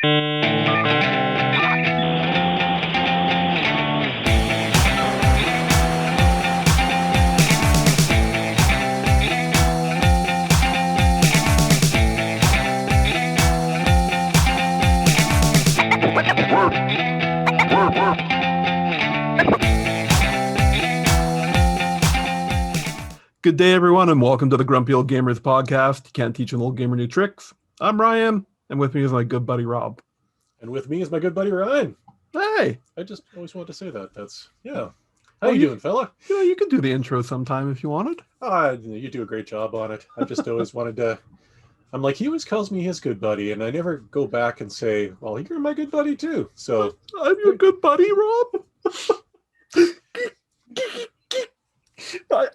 Good day, everyone, and welcome to the Grumpy Old Gamers podcast. You can't teach an old gamer new tricks. I'm Ryan, and with me is my good buddy Rob. And with me is my good buddy Ryan. Hey! I just always wanted to say that. How you doing, fella? Yeah, you could do the intro sometime if you wanted. You do a great job on it. I just always wanted to... I'm like, he always calls me his good buddy, and I never go back and say, well, you're my good buddy too. So I'm your good buddy, Rob.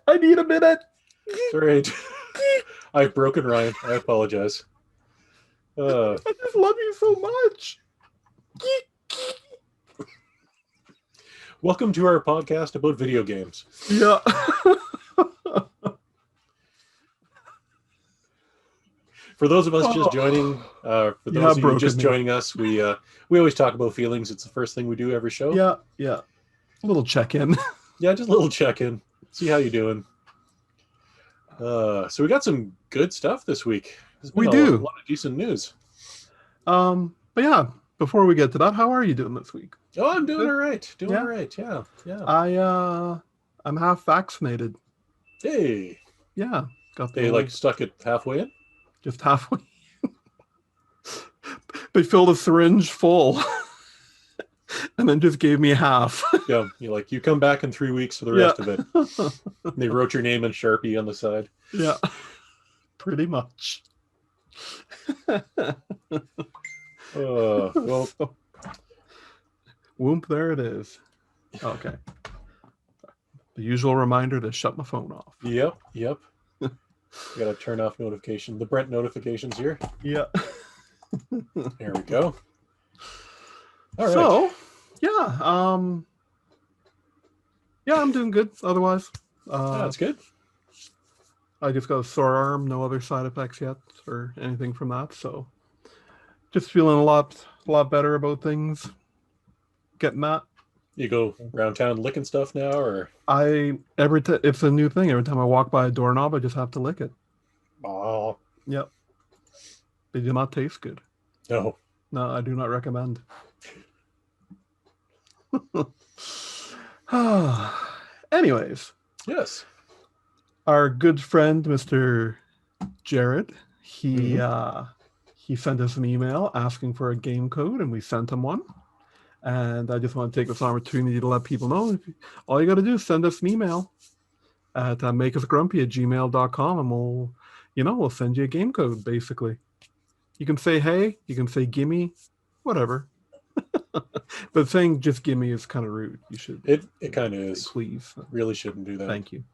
I need a minute. Great. I've broken Ryan. I apologize. I just love you so much. Welcome to our podcast about video games. Yeah. For those of us just joining, joining us, we always talk about feelings. It's the first thing we do every show. Yeah. A little check-in. Yeah, just a little check-in. See how you doing. So we got some good stuff this week. We do. A lot of decent news. But yeah, before we get to that, how are you doing this week? Oh, I'm doing all right. All right. Yeah. I'm half vaccinated. Hey. Yeah. They stuck it halfway in? Just halfway. They filled a syringe full and then just gave me half. Yeah, you come back in 3 weeks for the rest of it. They wrote your name in Sharpie on the side. Yeah, pretty much. Well, whoop, there it is. Okay. The usual reminder to shut my phone off. Yep. I gotta turn off notification. The Brent notifications here. Yeah. There we go. All right. So, yeah. I'm doing good. Otherwise, that's good. I just got a sore arm. No other side effects yet, or anything from that. So, just feeling a lot better about things. Getting that. You go around town licking stuff now, or it's a new thing. Every time I walk by a doorknob, I just have to lick it. Oh, yep. They do not taste good. No, I do not recommend. Anyways, yes, our good friend Mr. Jared, he sent us an email asking for a game code, and we sent him one. And I just want to take this opportunity to let people know, all you got to do is send us an email at makeusgrumpy@gmail.com, and we'll send you a game code, basically. You can say, hey, you can say, gimme, whatever. But saying just gimme is kind of rude. You should. It kind of is. Please. Really shouldn't do that. Thank you.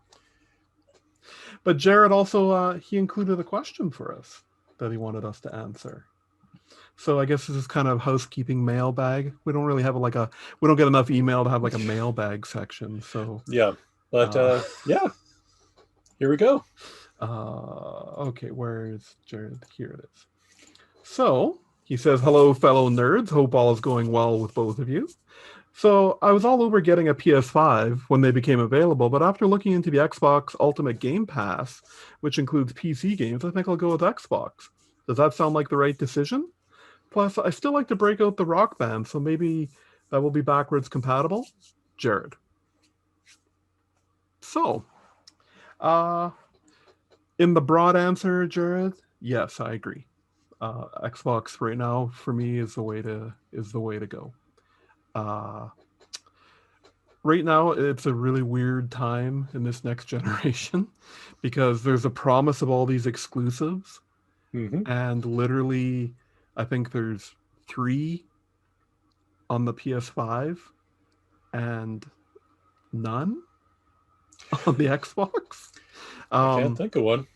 But Jared also, he included a question for us that he wanted us to answer. So I guess this is kind of housekeeping mailbag. We don't really have we don't get enough email to have like a mailbag section. So yeah, but yeah, here we go. Okay, where is Jared? Here it is. So he says, hello, fellow nerds. Hope all is going well with both of you. So I was all over getting a PS5 when they became available, but after looking into the Xbox Ultimate Game Pass, which includes PC games, I think I'll go with Xbox. Does that sound like the right decision? Plus, I still like to break out the Rock Band, so maybe that will be backwards compatible. Jared. So, in the broad answer, Jared, yes, I agree. Xbox right now for me is the way to go. Right now, it's a really weird time in this next generation because there's a promise of all these exclusives, and literally, I think there's 3 on the PS5 and none on the Xbox. I can't think of one.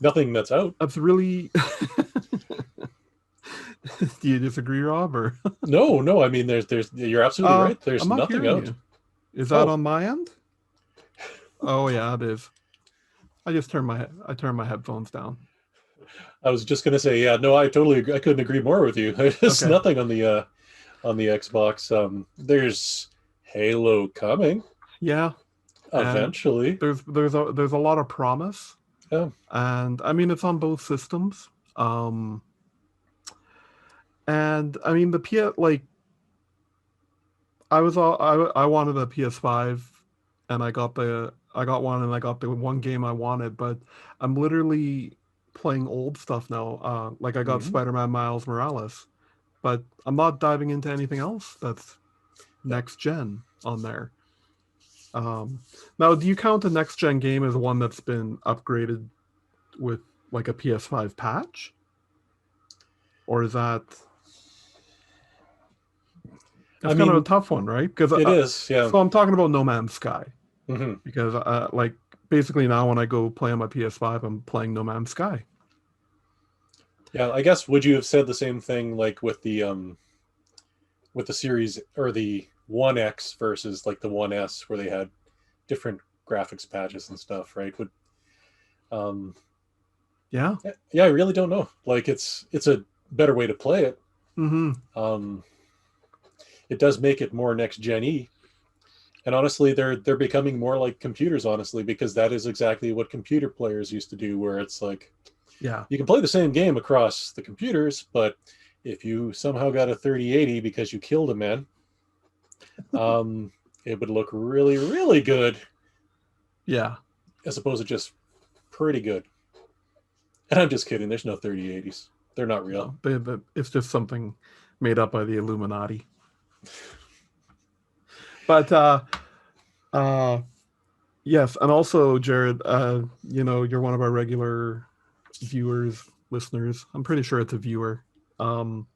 Nothing that's out. That's really... Do you disagree, Rob? Or No. I mean, there's. You're absolutely right. There's nothing out. Is that on my end? Oh yeah, it is. I turned my headphones down. I was just gonna say, yeah, no, I totally agree. I couldn't agree more with you. There's Okay. nothing on the Xbox. There's Halo coming Yeah, and eventually. there's a lot of promise, Yeah. and I mean it's on both systems. And I mean the PS like I wanted a PS5, and I got one, and I got the one game I wanted, but I'm literally playing old stuff now. Like I got Mhm. Spider-Man Miles Morales, but I'm not diving into anything else that's Yeah. next gen on there. Um, Now, do you count a next gen game as one that's been upgraded with like a PS5 patch, or is that I that's kind of a mean, tough one, right? Because it is. Yeah. so I'm talking about No Man's Sky Hmm. because like basically now when I go play on my PS5, I'm playing No Man's Sky. Yeah. I guess would you have said the same thing like with the series or the One X versus like the One S, where they had different graphics patches and stuff, right? Would um, Yeah. yeah, I really don't know. Like it's a better way to play it. Mm-hmm. Um, it does make it more next gen y, and honestly, they're becoming more like computers, honestly, because that is exactly what computer players used to do, where it's like Yeah. you can play the same game across the computers, but if you somehow got a 3080 because you killed a man, um, it would look really, really good Yeah. as opposed to just pretty good. And I'm just kidding. There's no 3080s. They're not real. No, it's just something made up by the Illuminati. But uh, yes, and also Jared, you're one of our regular viewers, listeners. I'm pretty sure it's a viewer. Um,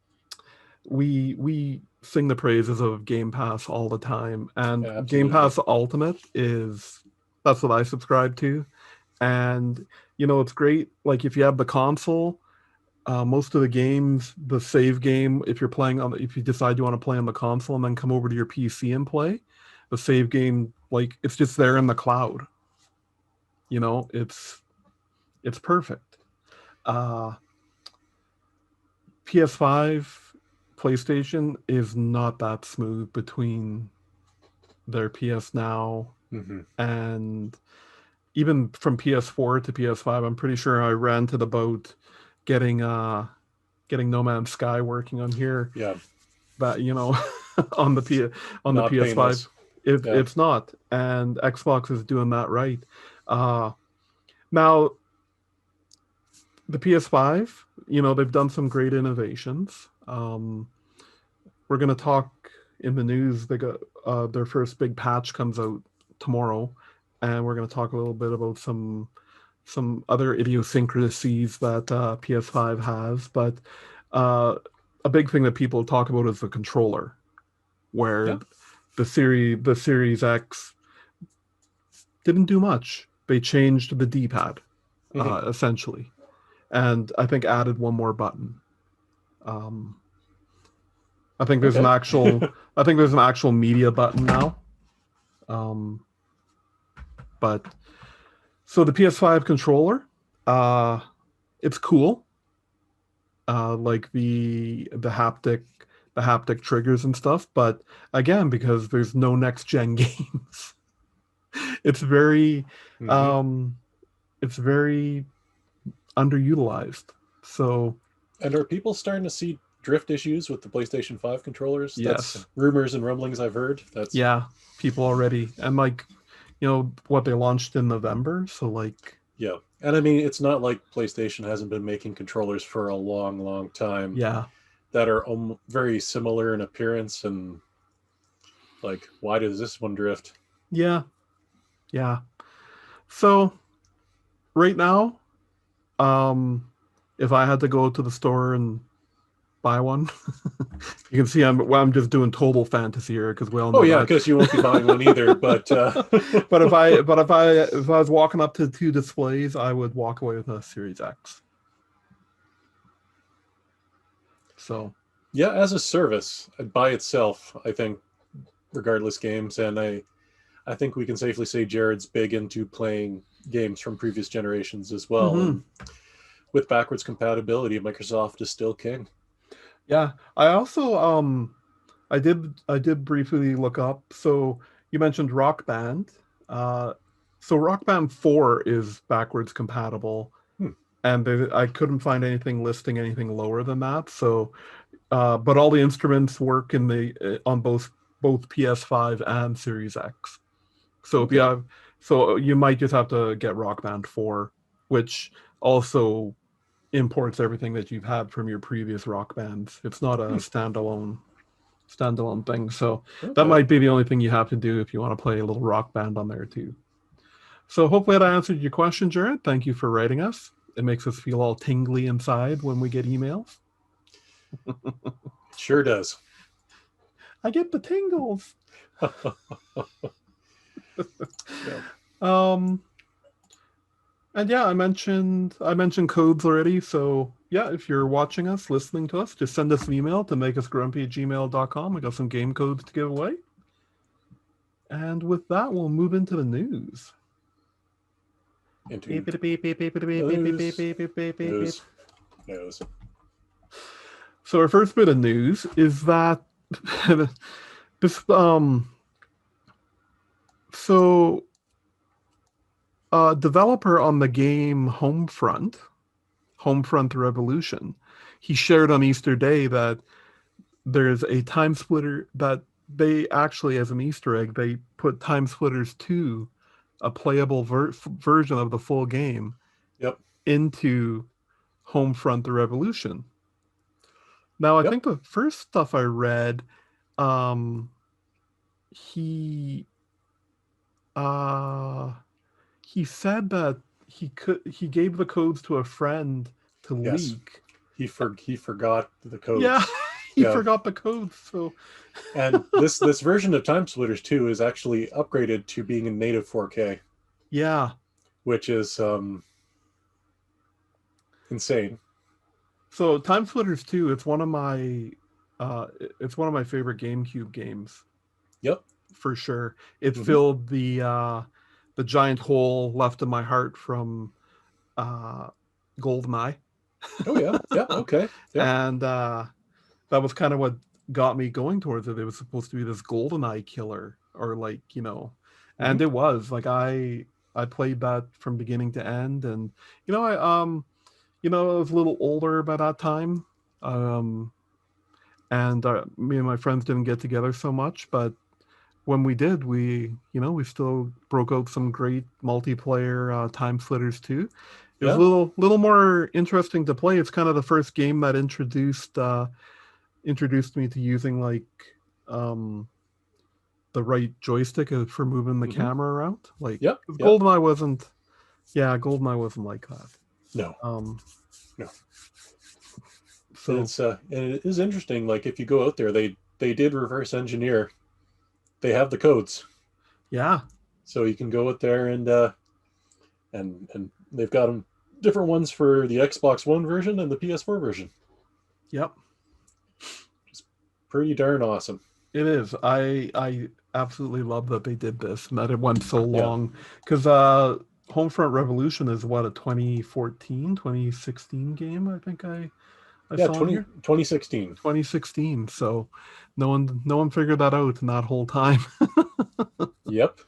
we sing the praises of Game Pass all the time, and Game Absolutely. Pass Ultimate is that's what I subscribe to. And it's great. Like if you have the console, most of the games, the save game, if you're playing on, if you decide you want to play on the console and then come over to your PC and play, the save game, like it's just there in the cloud. It's perfect. Uh, PS5, PlayStation is not that smooth between their PS Now Hmm. and even from PS4 to PS5. I'm pretty sure I ran to the boat getting getting No Man's Sky working on here, Yeah. but on the on the Not PS5 painless. Yeah. it's not, and Xbox is doing that right. Uh Now the PS5, they've done some great innovations. We're going to talk in the news. They got their first big patch comes out tomorrow, and we're going to talk a little bit about some other idiosyncrasies that PS5 has. But uh, a big thing that people talk about is the controller, where Yeah. the Series X didn't do much. They changed the D-pad Hmm. essentially, and I think added one more button. Um, I think there's an Okay. actual I think there's an actual media button now. Um, but so the PS5 controller, uh, it's cool. Like the haptic triggers and stuff. But again, because there's no next gen games, it's very Hmm. um, it's very underutilized. So And are people starting to see drift issues with the PlayStation 5 controllers? That's yes, rumors and rumblings I've heard. That's yeah, people already, and like what they launched in November. So like yeah. And I mean, it's not like PlayStation hasn't been making controllers for a long, long time yeah, that are very similar in appearance. And like, why does this one drift? yeah, yeah. So right now, um, if I had to go to the store and buy one, you can see I'm just doing total fantasy here because we all Oh know yeah, that. because you won't be buying one either. But But if I was walking up to two displays, I would walk away with a Series X. So yeah, as a service by itself, I think regardless games, and I think we can safely say Jared's big into playing games from previous generations as well. hmm And with backwards compatibility, Microsoft is still king. Yeah, I also I did briefly look up. So you mentioned Rock Band. Uh, so Rock Band 4 is backwards compatible, Hmm. and I couldn't find anything listing anything lower than that. So, but all the instruments work in the on both PS5 and Series X. So if you Okay. have, so you might just have to get Rock Band 4, which also imports everything that you've had from your previous Rock Bands. It's not a Hmm. standalone thing. So that Okay. might be the only thing you have to do if you want to play a little Rock Band on there too. So hopefully that answered your question, Jared. Thank you for writing us. It makes us feel all tingly inside when we get emails. Sure does. I get the tingles. Yeah. Um, and yeah, I mentioned codes already. So yeah, if you're watching us, listening to us, just send us an email to makeusgrumpy@gmail.com. We got some game codes to give away. And with that, we'll move into the news. Into news. News. News. So our first bit of news is that this so developer on the game Homefront Revolution, he shared on Easter Day that there's a time splitter that they actually, as an Easter egg, they put Timesplitters 2, a playable version of the full game, Yep. into Homefront the Revolution. Now, I Yep. think the first stuff I read, um, he uh, he said that he gave the codes to a friend to Yes. leak. He forgot the Yeah, codes. he Yeah. forgot the codes. So And this version of Timesplitters 2 is actually upgraded to being in native 4K, yeah, which is insane. so Timesplitters 2, uh, it's one of my favorite GameCube games Yep. for sure. It Mm-hmm. filled the giant hole left in my heart from uh, GoldenEye. Oh yeah. Yeah. Okay. Yep. And that was kind of what got me going towards it. It was supposed to be this GoldenEye killer, or like, and Mm-hmm. it was like I played that from beginning to end, and I was a little older by that time, um, and me and my friends didn't get together so much, but when we did, we still broke out some great multiplayer Time Splitters too. It was a Yeah. little more interesting to play. It's kind of the first game that introduced me to using like um, the right joystick for moving the Mm-hmm. camera around. Like Yep. Yep. GoldenEye wasn't like that. No. Um, No. so And it is interesting. Like if you go out there, they did reverse engineer. They have the codes, yeah, so you can go out there and they've got them different ones for the Xbox One version and the PS4 version. yep, It's pretty darn awesome. it is. I absolutely love that they did this and that it went so Yeah. long because Homefront Revolution is what, a 2014, 2016 game. I think I Yeah. saw here 2016. 2016. So no one figured that out in that whole time. Yep.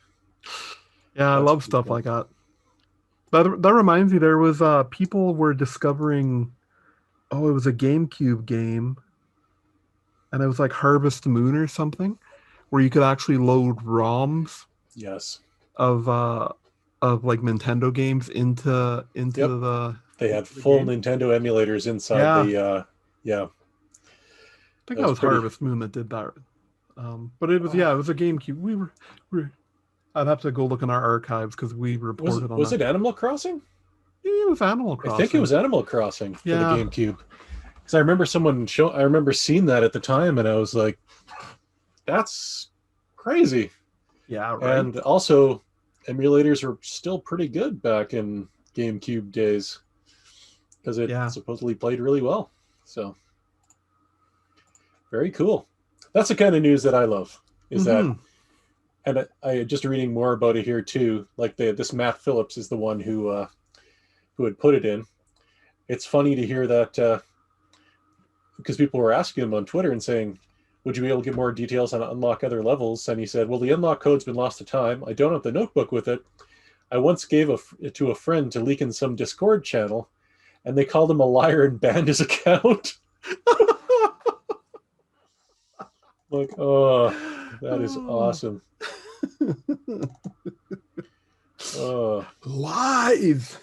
Yeah, I That's love pretty stuff cool. like that. That reminds me, there was people were discovering, oh, it was a GameCube game, and it was like Harvest Moon or something, where you could actually load ROMs Yes. of like Nintendo games into Yep. the They had the full game. Nintendo emulators inside Yeah, I the. Yeah. think That that was was pretty. Harvest Moon that did that. But it was, Oh, yeah, it was a GameCube. I'd have to go look in our archives because we reported on was that. it Animal Crossing? It was Animal I think it Crossing. was Animal Crossing for the Yeah, GameCube. Because I remember I remember seeing that at the time, and I was like, "That's crazy." yeah, right. And also, emulators were still pretty good back in GameCube days because it Yeah. supposedly played really well. So very cool. That's the kind of news that I love. Is that, Mm-hmm. and I just reading more about it here too. Like this Matt Phillips is the one who had put it in. it's funny to hear that because people were asking him on Twitter and saying, would you be able to get more details on to unlock other levels? And he said, well, the unlock code's been lost to time. I don't have the notebook with it. I once gave it to a friend to leak in some Discord channel, and they called him a liar and banned his account. Like, oh, that is awesome. Lies.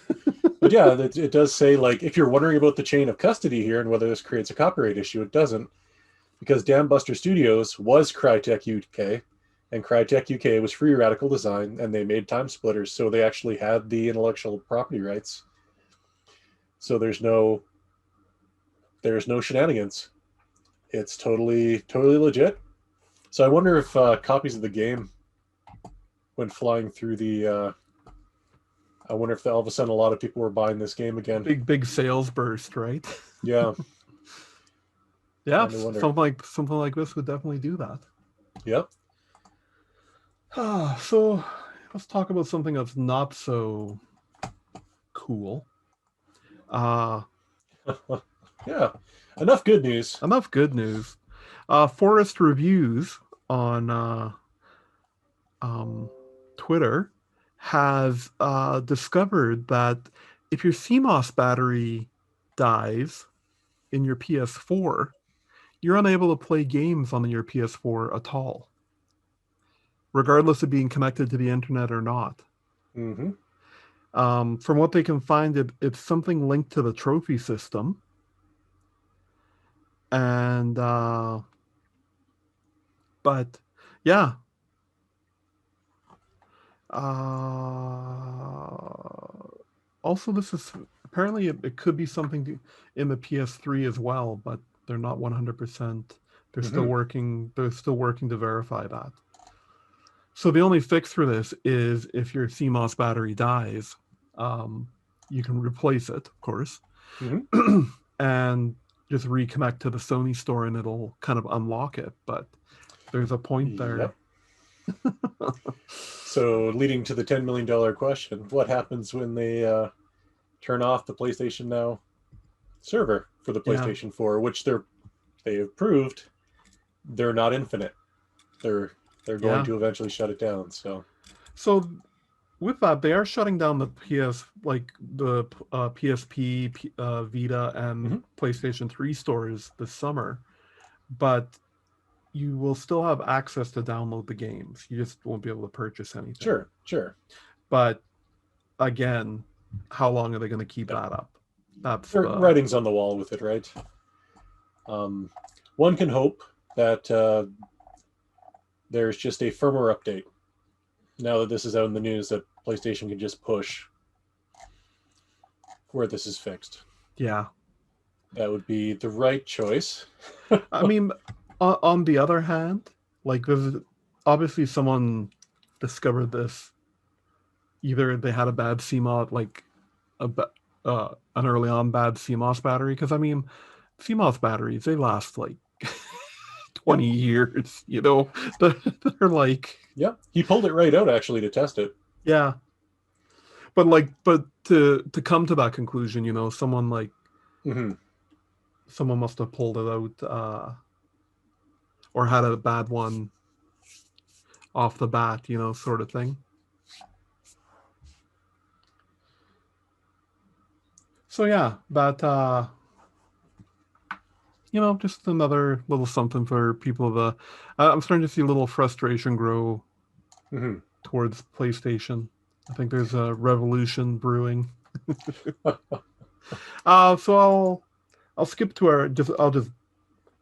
But yeah, it does say, like, if you're wondering about the chain of custody here and whether this creates a copyright issue, it doesn't, because Dambuster Studios was Crytek UK, and Crytek UK was Free Radical Design, and they made Timesplitters, so they actually had the intellectual property rights. So there's no shenanigans. It's totally legit. So I wonder if copies of the game went flying through the. I wonder if all of a sudden a lot of people were buying this game again. Big sales burst, right? Yeah. Yeah, something like this would definitely do that. Yep. So let's talk about something that's not so cool. Yeah. Enough good news. Forest Reviews on Twitter has discovered that if your CMOS battery dies in your PS4, you're unable to play games on your PS4 at all, regardless of being connected to the internet or not. Mm-hmm. From what they can find, it's something linked to the trophy system. And but yeah, also this is apparently it could be something in the PS3 as well, but they're not 100%. They're still working to verify that. So the only fix for this is if your CMOS battery dies, you can replace it, of course, and just reconnect to the Sony store, and it'll kind of unlock it. But there's a point there. Yep. So leading to the $10 million question, what happens when they turn off the PlayStation Now server for the PlayStation 4, which they have proved they're not infinite. They're going to eventually shut it down. So with that, they are shutting down the PSP, Vita, and PlayStation 3 stores this summer, but you will still have access to download the games. You just won't be able to purchase anything. Sure. But again, how long are they going to keep that up? That's writing's on the wall with it, right? One can hope that there's just a firmware update now that this is out in the news, that PlayStation can just push where this is fixed. Yeah. That would be the right choice. I mean, on the other hand, like, there's obviously someone discovered this. Either they had a bad CMOS, like an early on bad CMOS battery, because I mean, CMOS batteries, they last like 20 years, you know. They're like, yeah, he pulled it right out actually to test it. Yeah, but to come to that conclusion, you know, someone like someone must have pulled it out or had a bad one off the bat, you know, sort of thing. So yeah, that you know, just another little something for people. I'm starting to see a little frustration grow towards PlayStation. I think there's a revolution brewing. So I'll skip to I'll just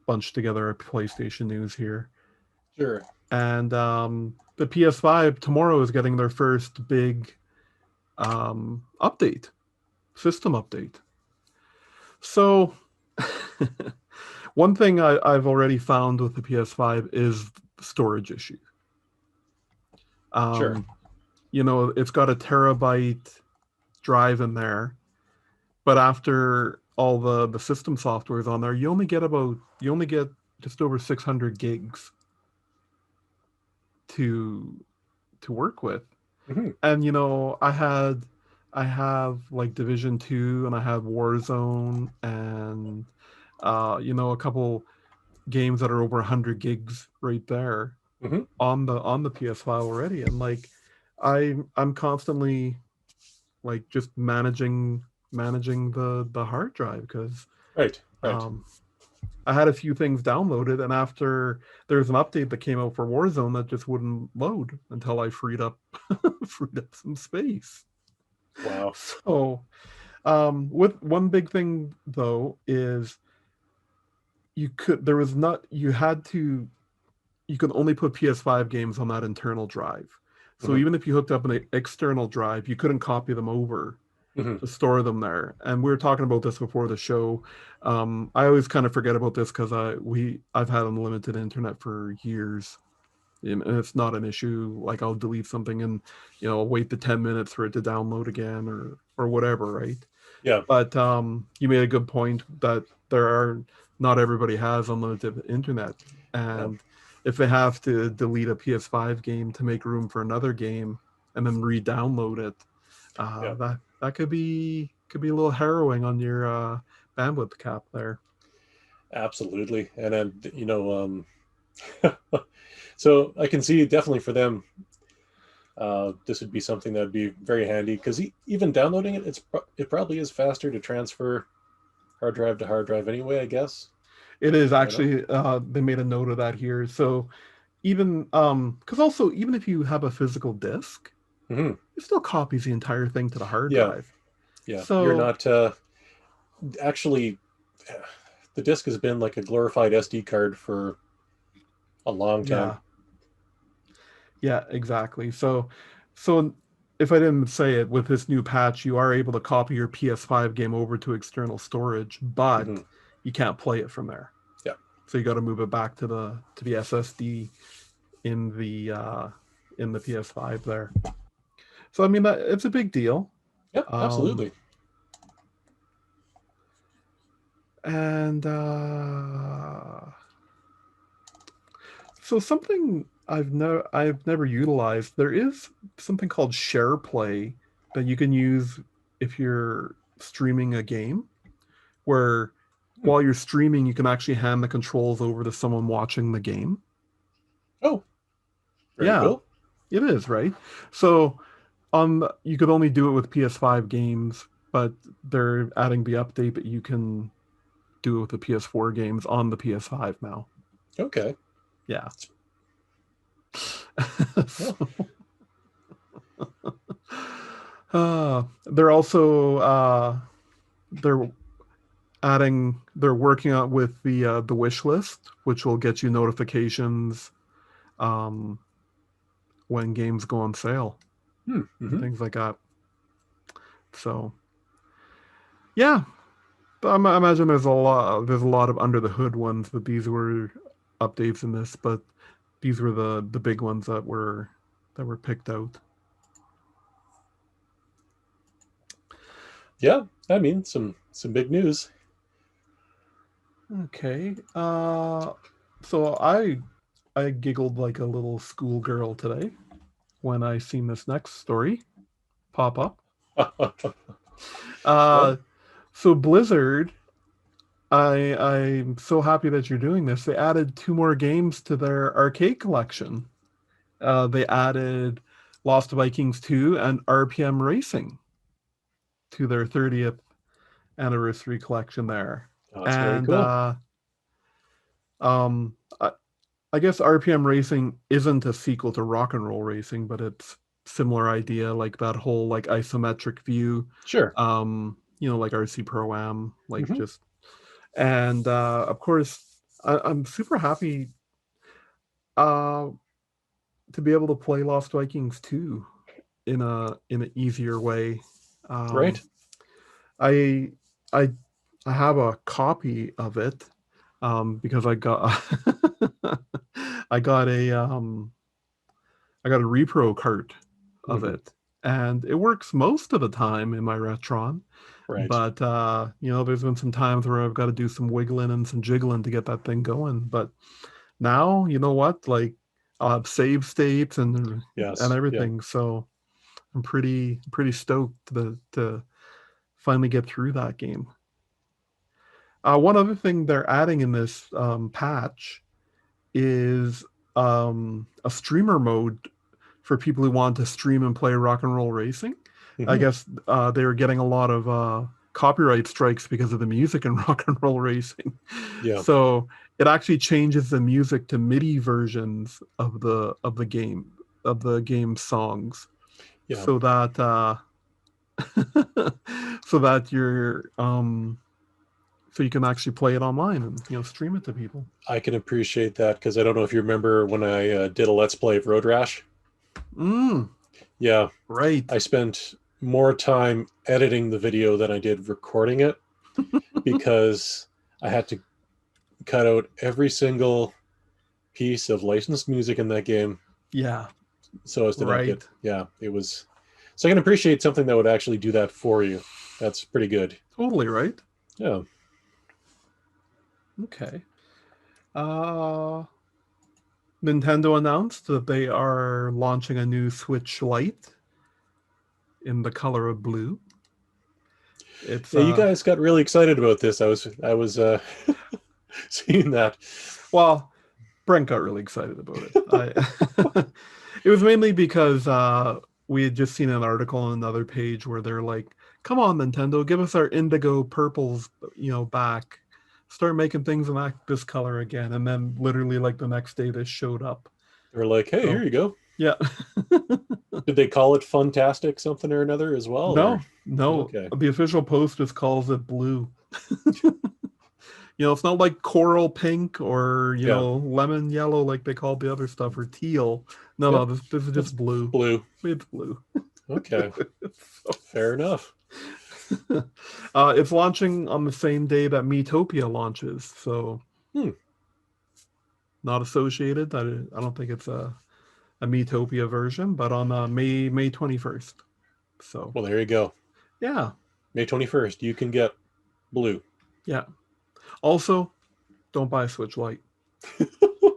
bunch together our PlayStation news here. Sure. And the PS5 tomorrow is getting their first big update, system update. So one thing I've already found with the PS5 is the storage issue. Sure. You know, it's got a terabyte drive in there, but after all the system software is on there, you only get just over 600 gigs to work with. And you know, I had I have like Division 2 and I have Warzone and a couple games that are over 100 gigs right there Hmm. on the PS5 already, and like I'm constantly like just managing the hard drive because Right, right. um I had a few things downloaded, and after there's an update that came out for Warzone that just wouldn't load until I freed up freed up some space. Wow. So with one big thing though is you could there was not you had to you can only put PS5 games on that internal drive. So Hmm. even if you hooked up an external drive, you couldn't copy them over Hmm. to store them there. And we were talking about this before the show. I always kind of forget about this because I've had unlimited internet for years, and it's not an issue. Like I'll delete something and I'll wait the 10 minutes for it to download again or whatever, right? Yeah, But you made a good point that there are not everybody has unlimited internet, yeah, and if they have to delete a PS5 game to make room for another game and then re-download it, yeah. that could be a little harrowing on your bandwidth cap there. Absolutely. And then, so I can see definitely for them, this would be something that would be very handy because even downloading it, it probably is faster to transfer hard drive to hard drive anyway, I guess. It is I don't actually they made a note of that here. So even because also even if you have a physical disk, know. Hmm. it still copies the entire thing to the hard Yeah, drive. yeah. You're So not actually. The disk has been like a glorified SD card for a long time. yeah, yeah, exactly. So if I didn't say it, with this new patch, you are able to copy your PS5 game over to external storage, Hmm. but you can't play it from there. Yeah, So you got to move it back to the SSD in the PS5 there. So I mean that it's a big deal. yeah, Um, absolutely. and so something I've never utilized. There is something called Share Play that you can use if you're streaming a game, where Hmm. while you're streaming, you can actually hand the controls over to someone watching the game. Oh, very Yeah, cool. it is, right? So you could only do it with PS5 games, but they're adding the update that you can do it with the PS4 games on the PS5 now. Okay. Yeah. Well, So, they're also they're they're working on with the wish list, which will get you notifications um, when games go on sale hmm. and Hmm. things like that. So yeah, I imagine there's a lot of under the hood ones, but these were updates in this, but these were the big ones that were picked out. Yeah, I mean some big news. Okay. So I giggled like a little schoolgirl today when I seen this next story pop up. Yeah. Uh, so Blizzard, I'm so happy that you're doing this. They added two more games to their arcade collection. They added Lost Vikings 2 and RPM Racing to their 30th anniversary collection there. Oh, that's very And cool. um, I guess RPM Racing isn't a sequel to Rock and Roll Racing, but it's similar idea, like that whole like isometric view, Sure. like RC Pro Am, like Hmm. just and of course I'm super happy uh to be able to play Lost Vikings 2 in an easier way. Right. Um I I I have a copy of it because I got a repro cart of Hmm. it, and it works most of the time in my Retron. Right. But there's been some times where I've got to do some wiggling and some jiggling to get that thing going. But now, you know what? Like I'll have save states and Yes. Yeah. everything. So I'm pretty stoked to finally get through that game. One other thing they're adding in this patch is a streamer mode for people who want to stream and play Rock and Roll Racing. I guess they were getting a lot of copyright strikes because of the music in Rock and Roll Racing. Yeah. So it actually changes the music to MIDI versions of the game songs. Yeah. So that so that you're so you can actually play it online and stream it to people. I can appreciate that because I don't know if you remember when I did a Let's Play of Road Rash. Yeah. Right. I spent more time editing the video than I did recording it because I had to cut out every single piece of licensed music in that game. Yeah. So as to not get, it was. So I can appreciate something that would actually do that for you. That's pretty good. Totally right. Yeah. Okay. Nintendo announced that they are launching a new Switch Lite in the color of blue. It's you guys got really excited about this. I was seeing that. Well, Brent got really excited about it. It was mainly because we had just seen an article on another page where they're like, "Come on, Nintendo, give us our indigo purples, back. Start making things in this color again." And then literally like the next day this showed up. They're like, "Hey, here you go." Yeah. Did they call it Funtastic something or another as well? No. Okay. The official post just calls it blue. It's not like coral pink or lemon yellow like they call the other stuff, or teal. No, this is just blue. Blue. It's blue. Okay. Fair enough. It's launching on the same day that Miitopia launches, so not associated. I don't think it's a Miitopia version, but on May 21st. So well, there you go. Yeah. May 21st, you can get blue. Yeah. Also, don't buy a Switch Lite.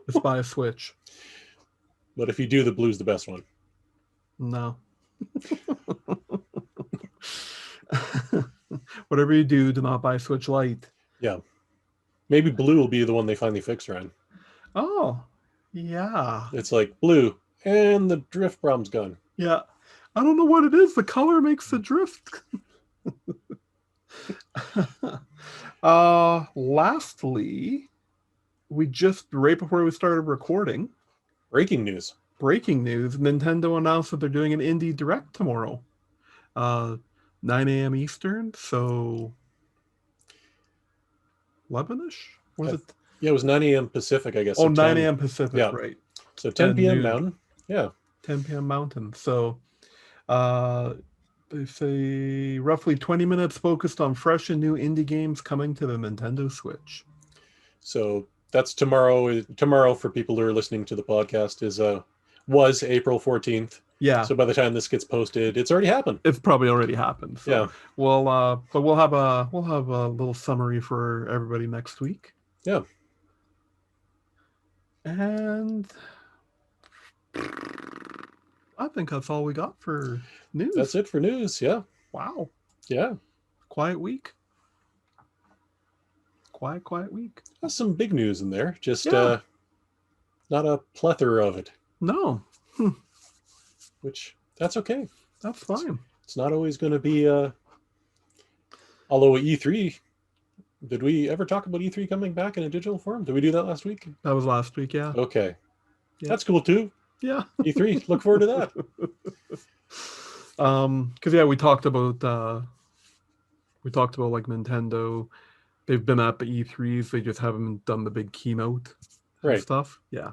Just buy a Switch. But if you do, the blue's the best one. No. Whatever you do not buy Switch Lite. Yeah. Maybe blue will be the one they finally fix, Ryan. Oh, yeah. It's like blue, and the drift problem's gone. Yeah. I don't know what it is. The color makes the drift. Lastly, we just, right before we started recording, breaking news, Nintendo announced that they're doing an Indie Direct tomorrow. 9 a.m. Eastern, so 11-ish? Was it? Yeah, it was 9 a.m. Pacific, I guess. Oh, so 9 a.m. Pacific, yeah. Right. So 10 p.m. Mountain. Yeah. 10 p.m. Mountain. So they say roughly 20 minutes focused on fresh and new indie games coming to the Nintendo Switch. So that's tomorrow. Tomorrow, for people who are listening to the podcast, was April 14th. Yeah. So by the time this gets posted, it's already happened. It's probably already happened. So yeah. Well, but we'll have a little summary for everybody next week. Yeah. And I think that's all we got for news. That's it for news. Yeah. Wow. Yeah. Quiet week. Quiet week. That's some big news in there. Just not a plethora of it. No. Which, that's okay. That's fine. It's not always going to be although E3, did we ever talk about E3 coming back in a digital form? Did we do that last week? That was last week, yeah. Okay. Yeah. That's cool too. Yeah. E3, look forward to that. Because we talked about like Nintendo. They've been at the E3s, they just haven't done the big keynote stuff. Yeah.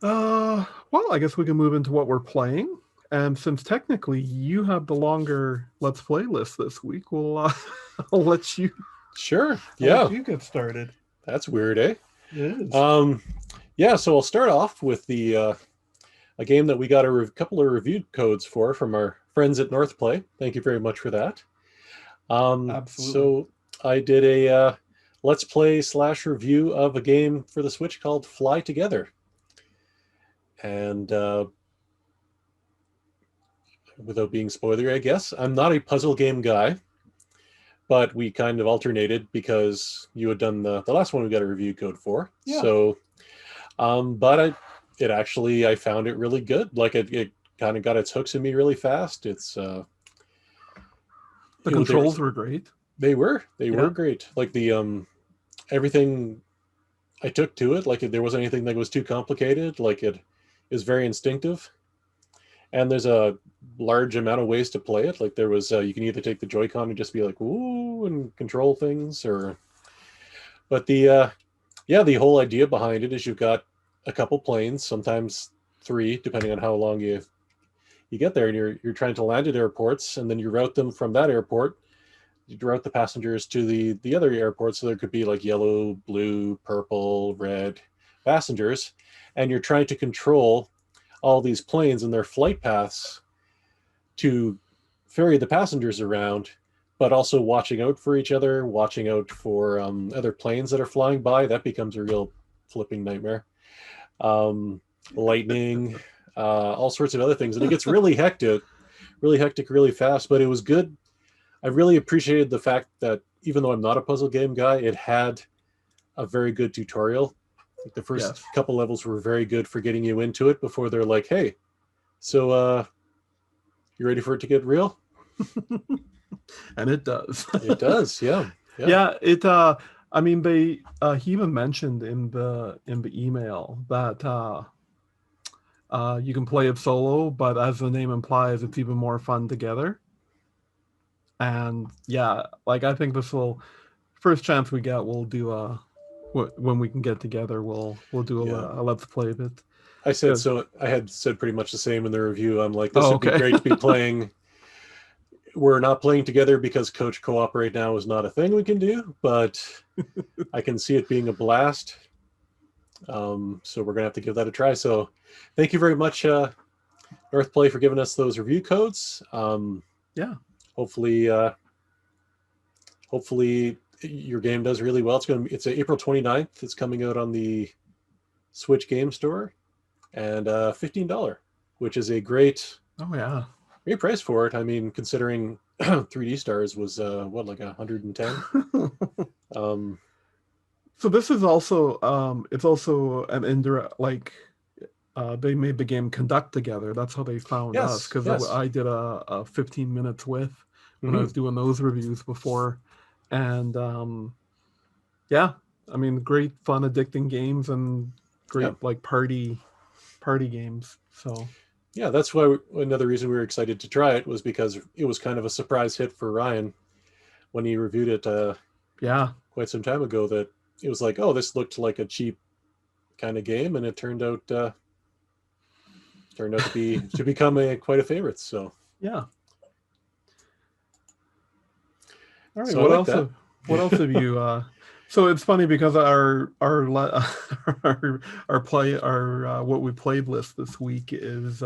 Well, I guess we can move into what we're playing. And since technically you have the longer Let's Play list this week, I'll let you. Sure. Yeah. You get started. That's weird, eh? It is. Yeah. So I'll start off with a game that we got a couple of review codes from our friends at North Play. Thank you very much for that. Absolutely. So I did a Let's Play / review of a game for the Switch called Fly Together. And without being spoilery, I guess. I'm not a puzzle game guy, but we kind of alternated because you had done the last one we got a review code for. Yeah. So, but I found it really good. Like it kind of got its hooks in me really fast. It's the controls were great. They were great. Like the everything I took to it, like there wasn't anything that was too complicated. Like it is very instinctive, and there's a large amount of ways to play it. Like there was, you can either take the Joy-Con and just be like ooh and control things, but the whole idea behind it is you've got a couple planes, sometimes 3, depending on how long you get there, and you're trying to land at airports, and then you route them from that airport. You route the passengers to the other airport, so there could be like yellow, blue, purple, red passengers, and you're trying to control all these planes and their flight paths to ferry the passengers around, but also watching out for each other, watching out for other planes that are flying by. That becomes a real flipping nightmare. Lightning, all sorts of other things, and it gets really hectic, really fast. But it was good. I really appreciated the fact that even though I'm not a puzzle game guy, it had a very good tutorial. Like the first couple levels were very good for getting you into it before they're like, "Hey, so you ready for it to get real?" And it does. It does, yeah. It. I mean, he even mentioned in the email that you can play it solo, but as the name implies, it's even more fun together. And like I think this will, first chance we get, we'll do when we can get together, we'll do a let's play of it. I said so. I had said pretty much the same in the review. I'm like, this would be great to be playing. We're not playing together because Coach Co-op right now is not a thing we can do, but I can see it being a blast. So we're gonna have to give that a try. So thank you very much, Northplay, for giving us those review codes. Hopefully your game does really well. It's April 29th. It's coming out on the Switch Game Store, and $15, which is a great great price for it. I mean, considering 3D Stars was like 110. So this is also it's also an indirect, like they made the game Conduct together. That's how they found us, because I did a 15 minutes with when I was doing those reviews before. And I mean, great fun addicting games and great like party games. So that's why another reason we were excited to try it was because it was kind of a surprise hit for Ryan when he reviewed it quite some time ago, that it was like, oh, this looked like a cheap kind of game, and it turned out to be to become quite a favorite. So all right, so what else have you so it's funny because our what we played list this week is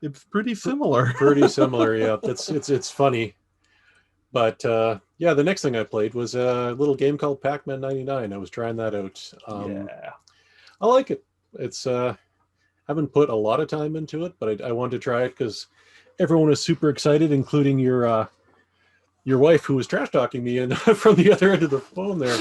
it's pretty similar. It's funny. But the next thing I played was a little game called Pac Man 99. I was trying that out. I like it. It's haven't put a lot of time into it, but I wanted to try it because everyone was super excited, including your wife, who was trash talking me and from the other end of the phone there.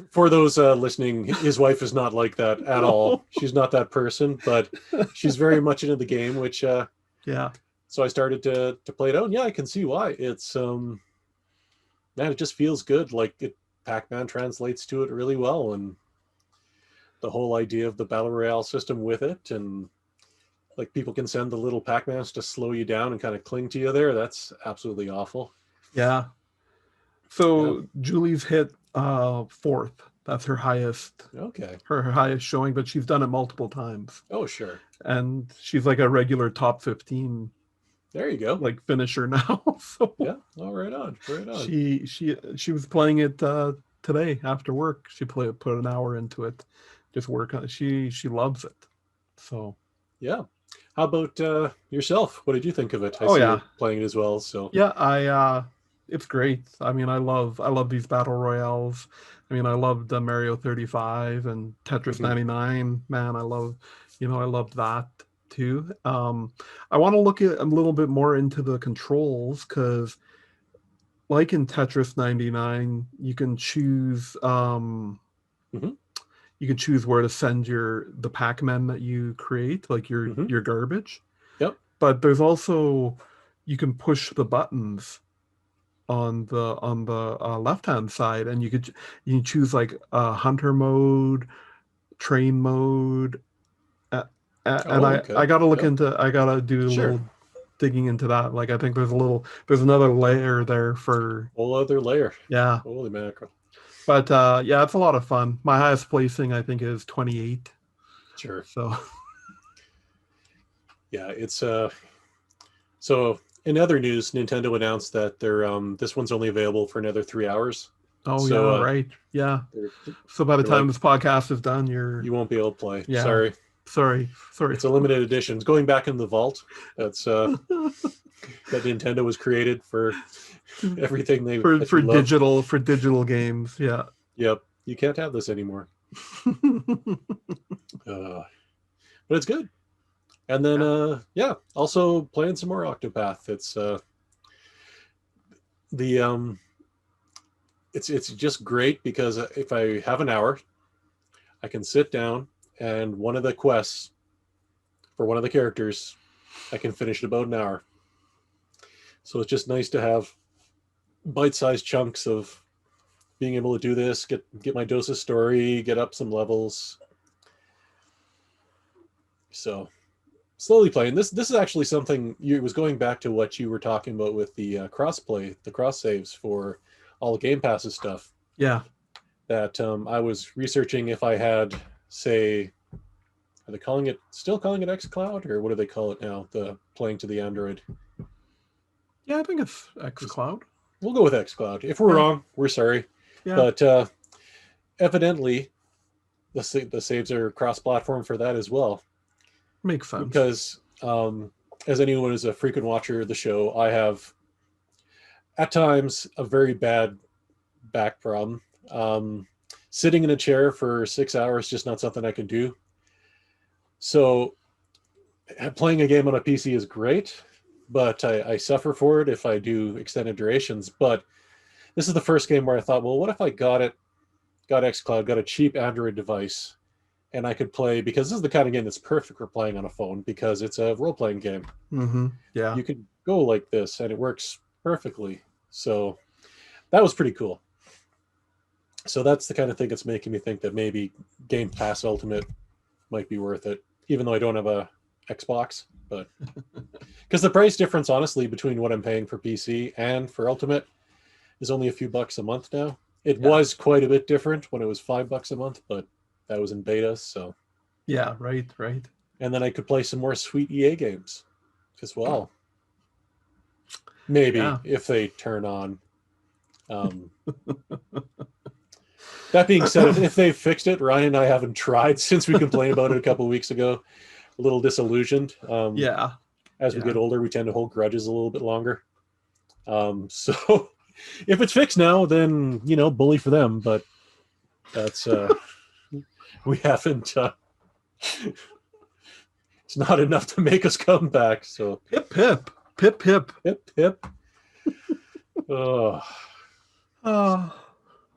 For those listening, his wife is not like that at all. She's not that person, but she's very much into the game, which so I started to play it out, and I can see why. It's man, it just feels good. Like Pac-Man translates to it really well, and the whole idea of the battle royale system with it, and like people can send the little Pac-Mans to slow you down and kind of cling to you there. That's absolutely awful. So Julie's hit 4th. That's her highest. Okay. Her highest showing, but she's done it multiple times. Oh, sure. And she's like a regular top 15. There you go. Like finisher now. So Oh, right on. She was playing it today after work. She put an hour into it, just work on it. She loves it. So how about yourself? What did you think of it? I see you playing it as well. So it's great. I mean, I love these battle royales. I mean, I loved Mario 35 and Tetris Mhm. 99. Man, I loved that too. I want to look at a little bit more into the controls because, like in Tetris 99, Mhm. you can choose where to send the Pac Man that you create, like Mhm. your garbage. Yep. But there's also you can push the buttons on the left hand side, and you can choose like hunter mode, train mode, uh, and Oh, I okay. gotta look Yep. into I gotta do a Sure. little digging into that. Like I think there's another layer there for Whole other layer. yeah, Holy mackerel. but yeah, it's a lot of fun. My highest placing I think is 28. Sure. So Yeah, it's so in other news, Nintendo announced that this one's only available for another 3 hours. oh So yeah, right, yeah. they're So by the they're time like, this podcast is done, you're you won't be able to play. yeah. Sorry. Sorry. It's a limited edition. It's going back in the vault. That's that Nintendo was created for everything that you love. For digital games, yeah. Yep. You can't have this anymore. Uh, but it's good. And then Yeah. yeah, also playing some more Octopath. The it's just great because if I have an hour, I can sit down and one of the quests for one of the characters, I can finish in about an hour. So it's just nice to have bite-sized chunks of being able to do this, get my dose of story, get up some levels. So slowly playing this is actually something it was going back to what you were talking about with the cross-play, the cross saves for all the Game Passes stuff. Yeah. That I was researching if I had, say, are they still calling it xCloud, or what do they call it now? The playing to the Android. Yeah, I think it's xCloud. We'll go with xCloud. If we're Yeah. wrong, we're sorry. Yeah. But evidently, the saves are cross-platform for that as well. Makes sense. Because as anyone who's a frequent watcher of the show, I have at times a very bad back problem. Sitting in a chair for 6 hours is just not something I can do. So playing a game on a PC is great, but I suffer for it if I do extended durations. But this is the first game where I thought, well, what if I got xCloud, got a cheap Android device, and I could play, because this is the kind of game that's perfect for playing on a phone because it's a role-playing game. Mm-hmm. Yeah. You could go like this and it works perfectly. So that was pretty cool. So that's the kind of thing that's making me think that maybe Game Pass Ultimate might be worth it, even though I don't have a Xbox. But because the price difference, honestly, between what I'm paying for PC and for Ultimate is only a few bucks a month now. It was quite a bit different when it was $5 a month, but that was in beta. So yeah, right. and then I could play some more sweet EA games as well. Maybe if they turn on. That being said, if they've fixed it, Ryan and I haven't tried since we complained about it a couple of weeks ago. A little disillusioned. Yeah. As we get older, we tend to hold grudges a little bit longer. So if it's fixed now, then bully for them. But that's we haven't. It's not enough to make us come back. So Pip pip pip pip pip pip. Oh.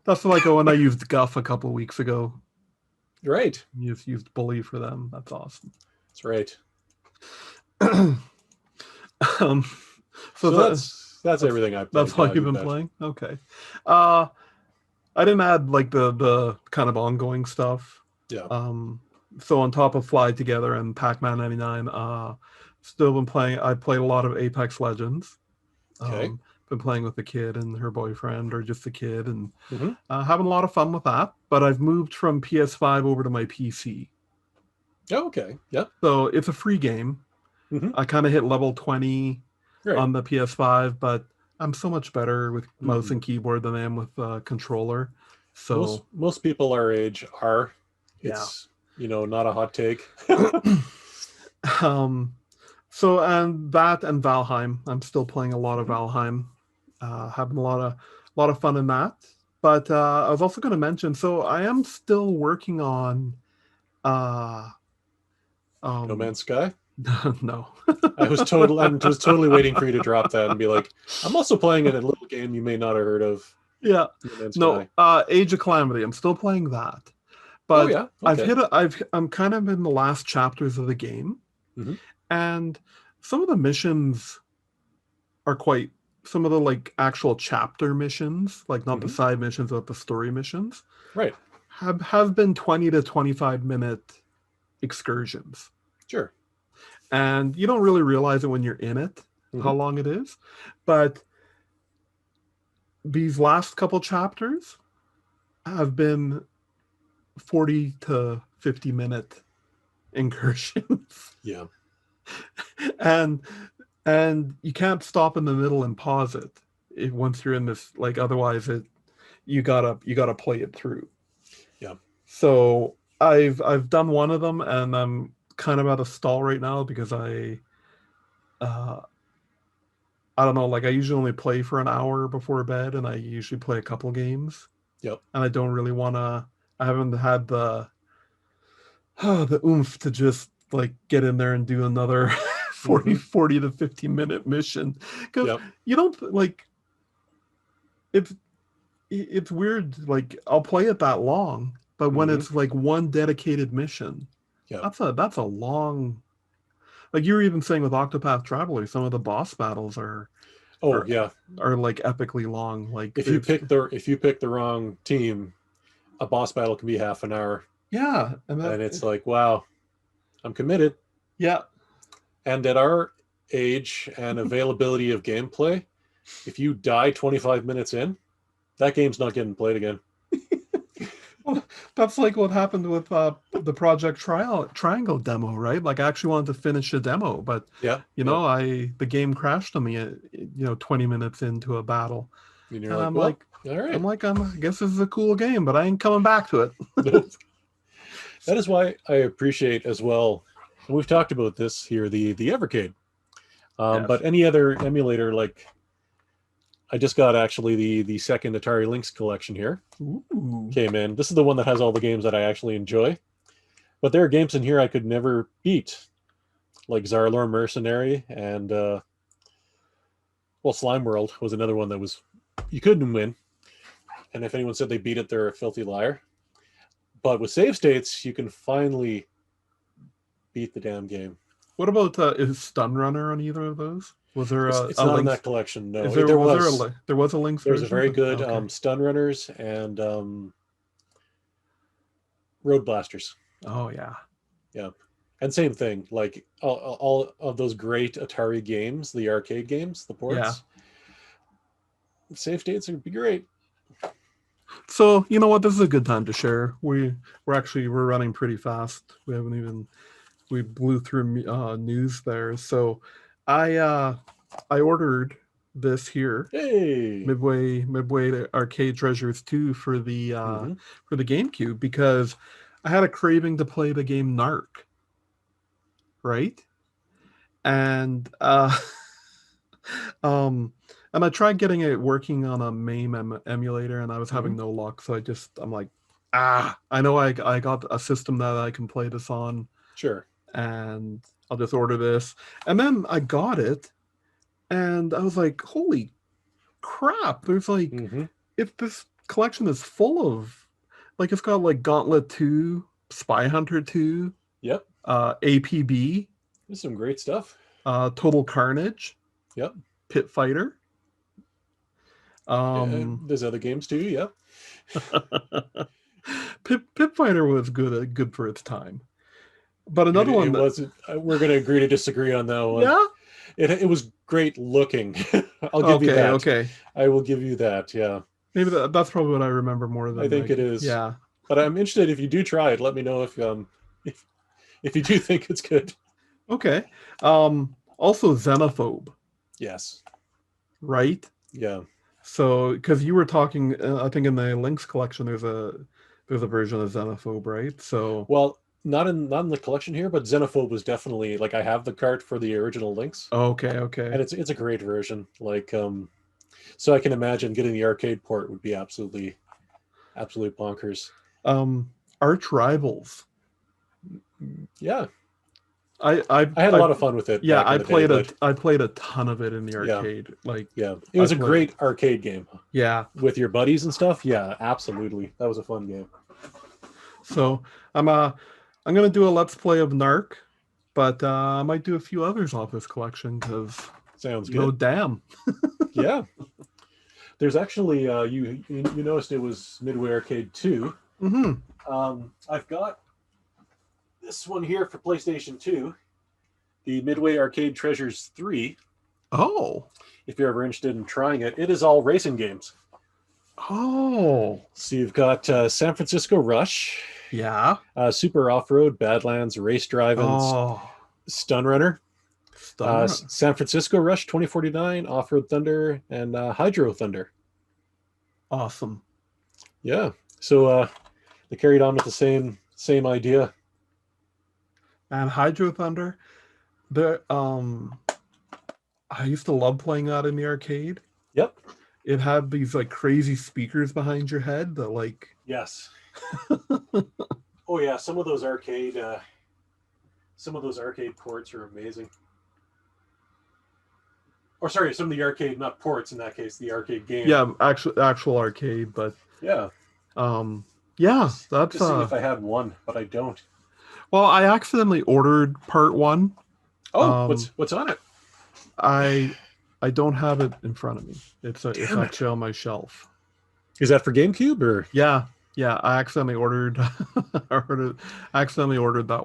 That's like when I used Guff a couple of weeks ago. Right. You just used Bully for them. That's awesome. That's right. So that's everything I've played. That's all you've been playing? Okay. I didn't add like the kind of ongoing stuff. Yeah. So on top of Fly Together and Pac Man 99, still been playing. I played a lot of Apex Legends. Okay. Been playing with the kid and her boyfriend, or just the kid, and having a lot of fun with that. But I've moved from PS5 over to my PC. Oh, okay. Yep. So it's a free game. I kind of hit level 20 on the PS5, but I'm so much better with mouse and keyboard than I am with controller. So most people our age are. It's not a hot take. So and that and Valheim. I'm still playing a lot of Valheim. Having a lot of fun in that. But I was also going to mention, so I am still working on uh No um Man's Sky. no. I was totally waiting for you to drop that and be like, I'm also playing in a little game you may not have heard of, Yeah. No Man's No, Sky. Age of Calamity. I'm still playing that. Oh But yeah, okay. I'm kind of in the last chapters of the game, Hmm. and some of the missions are quite some of the like actual chapter missions, like not the Hmm. side missions, but the story missions, Right. have been 20 to 25 minute excursions. Sure. And you don't really realize it when you're in it, how Hmm. long it is. But these last couple chapters have been 40 to 50 minute incursions. Yeah. and and you can't stop in the middle and pause it once you're in this, like, otherwise it you gotta play it through. Yeah. So I've done one of them, and I'm kind of at a stall right now because uh I don't know, like I usually only play for an hour before bed, and I usually play a couple games, Yep. and I don't really want to. I haven't had the oomph to just like get in there and do another Hmm. 40 to 50 minute mission, because Yep. you don't like it's it's weird. Like I'll play it that long, but when Hmm. it's like one dedicated mission, Yep. that's a long. Like you were even saying with Octopath Traveller, some of the boss battles Oh are yeah. are like epically long. Like it's If you pick the wrong team, a boss battle can be half an hour, yeah, and and it's like, wow, I'm committed. yeah. And at our age and availability of gameplay, if you die 25 minutes in, that game's not getting played again. Well, that's like what happened with the Project Triangle demo, right? Like I actually wanted to finish a demo, but Yeah, yeah. the game crashed on me, 20 minutes into a battle, And you're and like, well, all right. I guess this is a cool game, but I ain't coming back to it. Nope. That is why I appreciate as well, and we've talked about this here, the Evercade. Yes. But any other emulator, like I just got actually the second Atari Lynx collection here. Ooh. Came in. This is the one that has all the games that I actually enjoy. But there are games in here I could never beat, like Zarlor Mercenary and Slime World was another one that was you couldn't win. And if anyone said they beat it, they're a filthy liar. But with save states, you can finally beat the damn game. What about is Stun Runner on either of those? Was there It's a not in Lynx? that collection. No, Is there there was there was there was a Lynx there was a version? very But good okay. Stun Runners and Road Blasters. Oh yeah. Yeah, and same thing. Like all of those great Atari games, the arcade games, the Yeah. ports. Save states would be great. So you know what? This is a good time to share. We're running pretty fast. We blew through news there. So I ordered this here, Hey. Midway to Arcade Treasures 2 Mm-hmm. for the GameCube, because I had a craving to play the game Narc, right? And um and I tried getting it working on a MAME emulator, and I was Mm-hmm. having no luck. So I'm like, I know I got a system that I can play this on, Sure. and I'll just order this. And then I got it, and I was like, holy crap! There's like, Mm-hmm. if this collection is full of, like, it's got like Gauntlet 2, Spy Hunter 2, Yep. APB, There's some great stuff. Total Carnage, Yep. Pit Fighter. There's other games too. Yep. Pit Fighter was good for its time. But another It one that, wasn't. We're going to agree to disagree on that one. yeah, It was great looking. I'll give you okay, that. okay, I will give you that. Yeah. maybe that's probably what I remember more I than think like, it is. yeah, But I'm interested if you do try it. Let me know if if you do think it's good. okay. Also Xenophobe, Yes. right? Yeah. So, because you were talking, I think in the Lynx collection, there's a version of Xenophobe, right? So, Well, not in the collection here, but Xenophobe was definitely like I have the cart for the original Lynx, okay, and okay, it's a great version. Like So I can imagine getting the arcade port would be absolutely bonkers. Arch Rivals. Yeah, I I had a lot of fun with it yeah, back in the day. But I played a ton of it in the yeah, arcade. Like yeah, it was a great arcade game yeah. with your buddies and stuff. Yeah, absolutely, that was a fun game. So I'm gonna do a let's play of Narc, but I might do a few others off this collection because Sounds good. damn. Yeah, there's actually you noticed it was Midway Arcade 2. I've got this one here for PlayStation 2, the Midway Arcade Treasures 3. Oh. If you're ever interested in trying it, it is all racing games. Oh. So you've got San Francisco Rush. Yeah. Super Off-Road, Badlands, Race Drive-Ins, Stun Runner. San Francisco Rush 2049, Off-Road Thunder, and Hydro Thunder. Awesome. Yeah. So they carried on with the same idea. And Hydro Thunder, I used to love playing that in the arcade. Yep. It had these like crazy speakers behind your head that like. Yes. Oh yeah, some of those arcade ports are amazing. Or sorry, some of the arcade, not ports in that case, the arcade game. Yeah, actual arcade, but yeah. Yeah, that's just seeing if I had one, but I don't. Well, I accidentally ordered part 1. Oh, what's on it? I don't have it in front of me. It's actually on my shelf. Is that for GameCube or? Yeah, I accidentally ordered that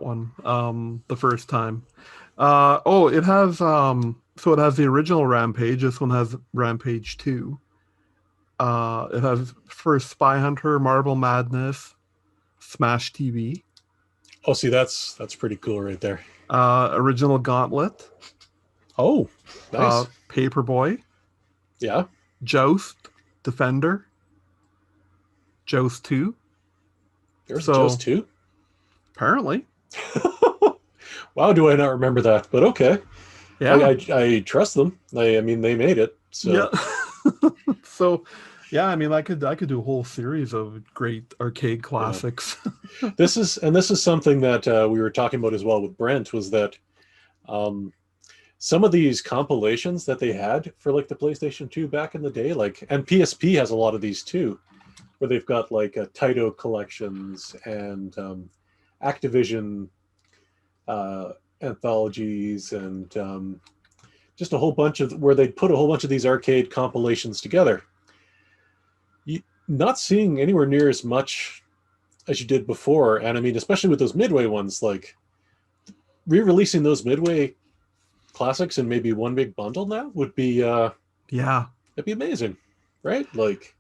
one the first time. It has it has the original Rampage. This one has Rampage 2. It has first Spy Hunter, Marble Madness, Smash TV. Oh, see, that's pretty cool right there. Original Gauntlet. Oh, nice. Paperboy. Yeah. Joust, Defender. Joust 2. There's Joust 2? Apparently. Wow, do I not remember that? But okay. Yeah. I trust them. I mean, they made it. So. Yeah. So, yeah, I mean, I could do a whole series of great arcade classics. Yeah. This is something that we were talking about as well with Brent, was that some of these compilations that they had for like the PlayStation 2 back in the day, like, and PSP has a lot of these too, where they've got like Taito collections and Activision anthologies and just a whole bunch of, where they put a whole bunch of these arcade compilations together. Not seeing anywhere near as much as you did before. And I mean, especially with those Midway ones, like re-releasing those Midway classics in maybe one big bundle now would be it'd be amazing, right? Like,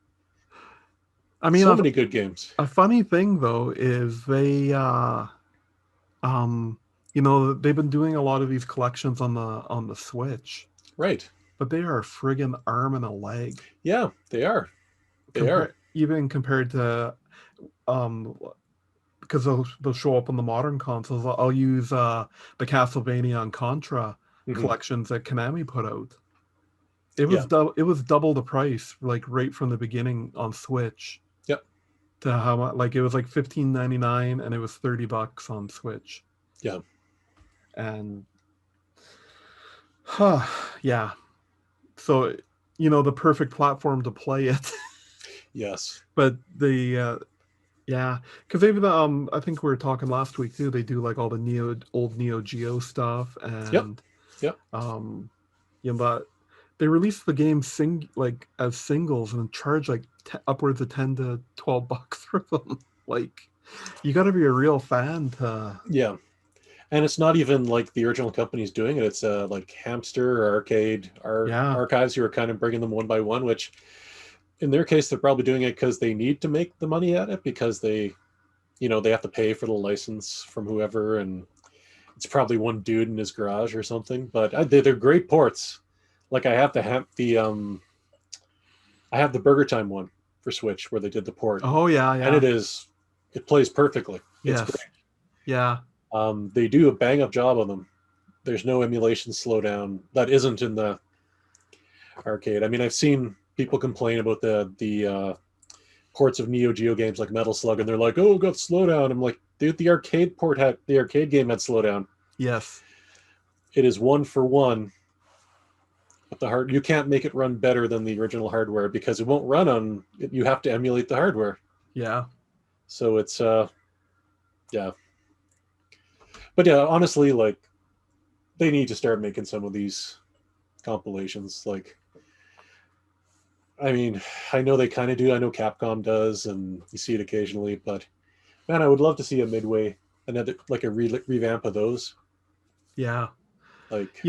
I mean, so many good games. A funny thing though is they they've been doing a lot of these collections on the Switch, right? But they are a friggin' arm and a leg. Yeah, they are. They are, even compared to because they'll show up on the modern consoles. I'll use the Castlevania and Contra collections that Konami put out. It was double the price, like right from the beginning on Switch. Yep. To how much? Like it was like $15.99 and it was $30 on Switch. Yeah. And yeah. So the perfect platform to play it. Yes. But the because they've I think we were talking last week too. They do like all the old Neo Geo stuff, and but they released the game as singles and charge like upwards of $10 to $12 for them. Like, you got to be a real fan to. Yeah, and it's not even like the original company's doing it. It's like Hamster or Arcade Archives who are kind of bringing them one by one, which. In their case, they're probably doing it because they need to make the money at it, because they have to pay for the license from whoever, and it's probably one dude in his garage or something. But they're great ports. Like I have the Burger Time one for Switch where they did the port. Oh yeah. And it plays perfectly. It's great. Yeah. They do a bang up job on them. There's no emulation slowdown that isn't in the arcade. I mean, I've seen people complain about the ports of Neo Geo games like Metal Slug, and they're like, "Oh, it got slowdown." I'm like, dude, the arcade game had slowdown. Yes. It is 1-for-1. But you can't make it run better than the original hardware because it won't run on. You have to emulate the hardware. Yeah. So it's yeah. But yeah, honestly, like they need to start making some of these compilations. Like, I mean, I know they kind of do. I know Capcom does, and you see it occasionally. But man, I would love to see a Midway, another like a revamp of those. Yeah. Like,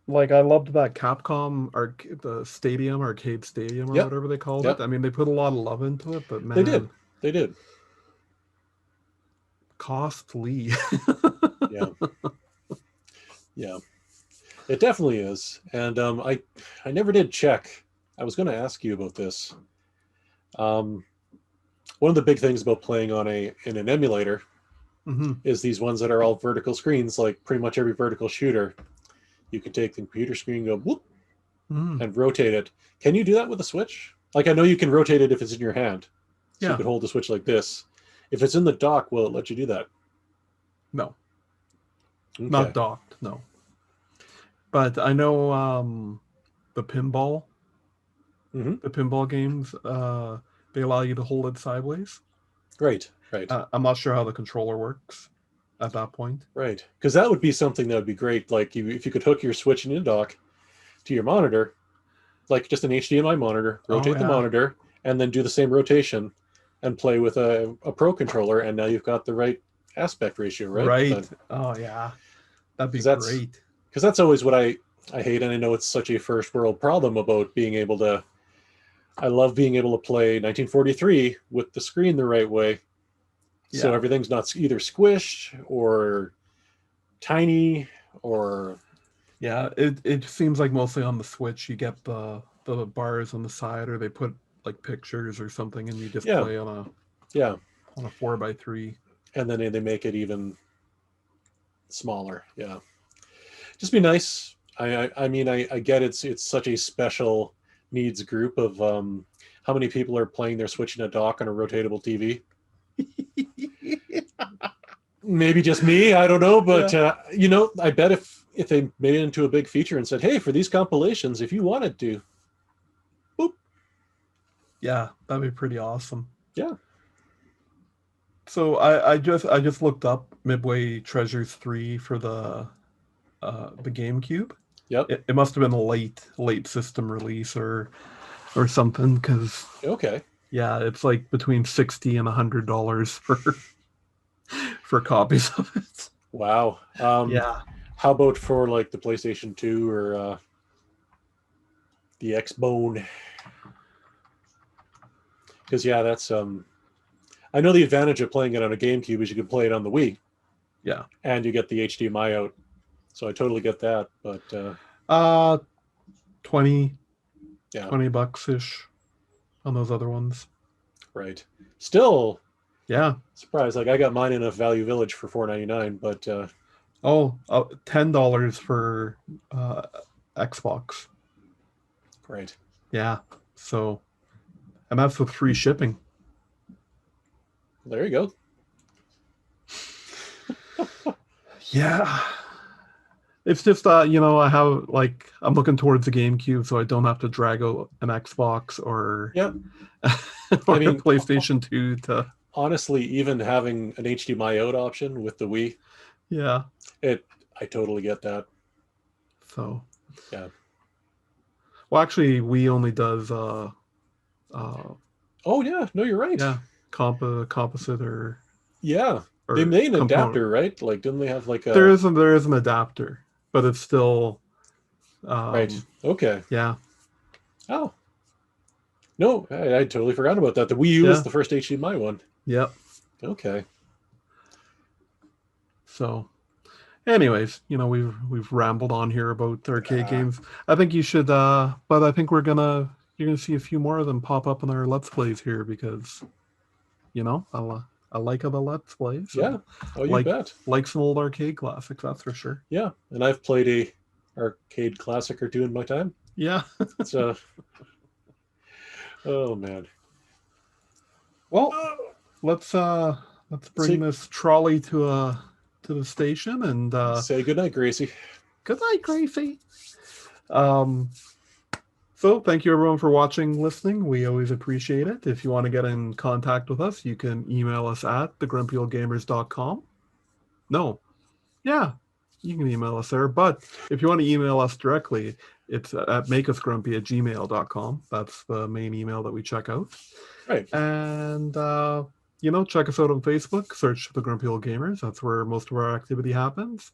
like I loved that Capcom arcade stadium or yep, whatever they called yep. it. I mean, they put a lot of love into it, but man, They did. Costly. Yeah. Yeah. It definitely is. And I never did check. I was going to ask you about this. One of the big things about playing in an emulator is these ones that are all vertical screens, like pretty much every vertical shooter. You can take the computer screen, go whoop, and rotate it. Can you do that with a Switch? Like, I know you can rotate it if it's in your hand. So you could hold the Switch like this. If it's in the dock, will it let you do that? No. Okay. Not docked, no. But I know the pinball games, they allow you to hold it sideways. Right. I'm not sure how the controller works at that point. Right. Because that would be something that would be great. Like, if you could hook your Switch in your dock to your monitor, like just an HDMI monitor, rotate the monitor, and then do the same rotation and play with a Pro controller, and now you've got the right aspect ratio, right? Right. Oh, yeah. That'd be great. Because that's always what I hate, and I know it's such a first world problem about being able to. I love being able to play 1943 with the screen the right way, so everything's not either squished or tiny or. Yeah, it seems like mostly on the Switch you get the bars on the side, or they put like pictures or something, and you just play on a 4x3, and then they make it even smaller. Yeah, just be nice. I mean, I get it's such a special needs group of how many people are playing their Switch in a dock on a rotatable TV. Maybe just me, I don't know, but I bet if they made it into a big feature and said, hey, for these compilations, if you wanted to, boop. Yeah, that'd be pretty awesome. Yeah. So I just looked up Midway Treasures 3 for the GameCube. Yep. It must have been a late system release or something, because it's like between $60 and $100 for copies of it. Wow. How about for like the PlayStation 2 or the X-Bone? Because that's I know the advantage of playing it on a GameCube is you can play it on the Wii. Yeah. And you get the HDMI out. So I totally get that, but $20 $20-ish on those other ones. Right. Still, surprised. Like, I got mine in a Value Village for $4.99, but $10 for Xbox. Right. Yeah. So, and that's with free shipping. There you go. Yeah. It's just I have I'm looking towards the GameCube, so I don't have to drag out an Xbox or a PlayStation 2 to. Honestly, even having an HDMI out option with the Wii, I totally get that. So yeah. Well, actually, Wii only does. Oh yeah, no, you're right. Yeah, composite or. Yeah, they made an adapter, right? Like, didn't they have like a? There is an adapter, but it's still. Right. Okay. Yeah. Oh. No, I totally forgot about that. The Wii U was the first HDMI one. Yep. Okay. So, anyways, we've rambled on here about arcade games. I think you should, but I think you're gonna see a few more of them pop up in our Let's Plays here, because, I like the Let's Plays. Yeah. Oh, you bet. Like some old arcade classics, that's for sure. Yeah, and I've played a arcade classic or two in my time. Yeah. It's Oh man. Well, let's bring Say, this trolley to the station and say goodnight, Gracie. good night, Gracie. So thank you everyone for watching, listening. We always appreciate it. If you want to get in contact with us, you can email us at thegrumpyoldgamers.com. No. Yeah, you can email us there. But if you want to email us directly, it's at makeusgrumpy@gmail.com. That's the main email that we check out. Right. And check us out on Facebook, search The Grumpy Old Gamers. That's where most of our activity happens.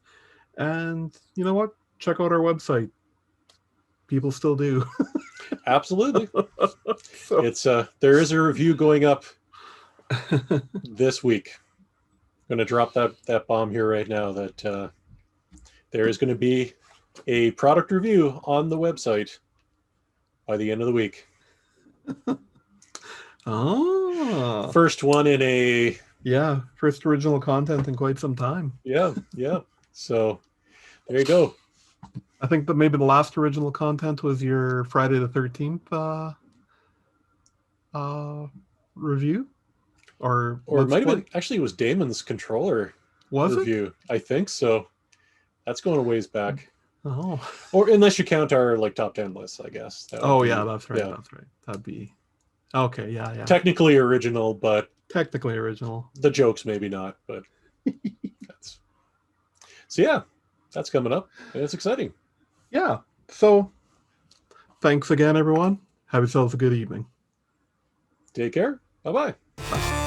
And you know what? Check out our website. People still do. Absolutely. So. It's there is a review going up this week. I'm going to drop that bomb here right now that there is going to be a product review on the website by the end of the week. Oh. First one in a... Yeah, first original content in quite some time. Yeah. So there you go. I think that maybe the last original content was your Friday the 13th review, or it might have been, actually it was Damon's controller review. It? I think so. That's going a ways back. Oh. Or unless you count our top 10 lists, I guess. Yeah, that's right. Yeah. That's right. That'd be okay. Yeah. Technically original, but technically original. The jokes maybe not, but that's... So yeah, that's coming up, and it's exciting. Yeah. So thanks again, everyone. Have yourselves a good evening. Take care. Bye-bye. Bye.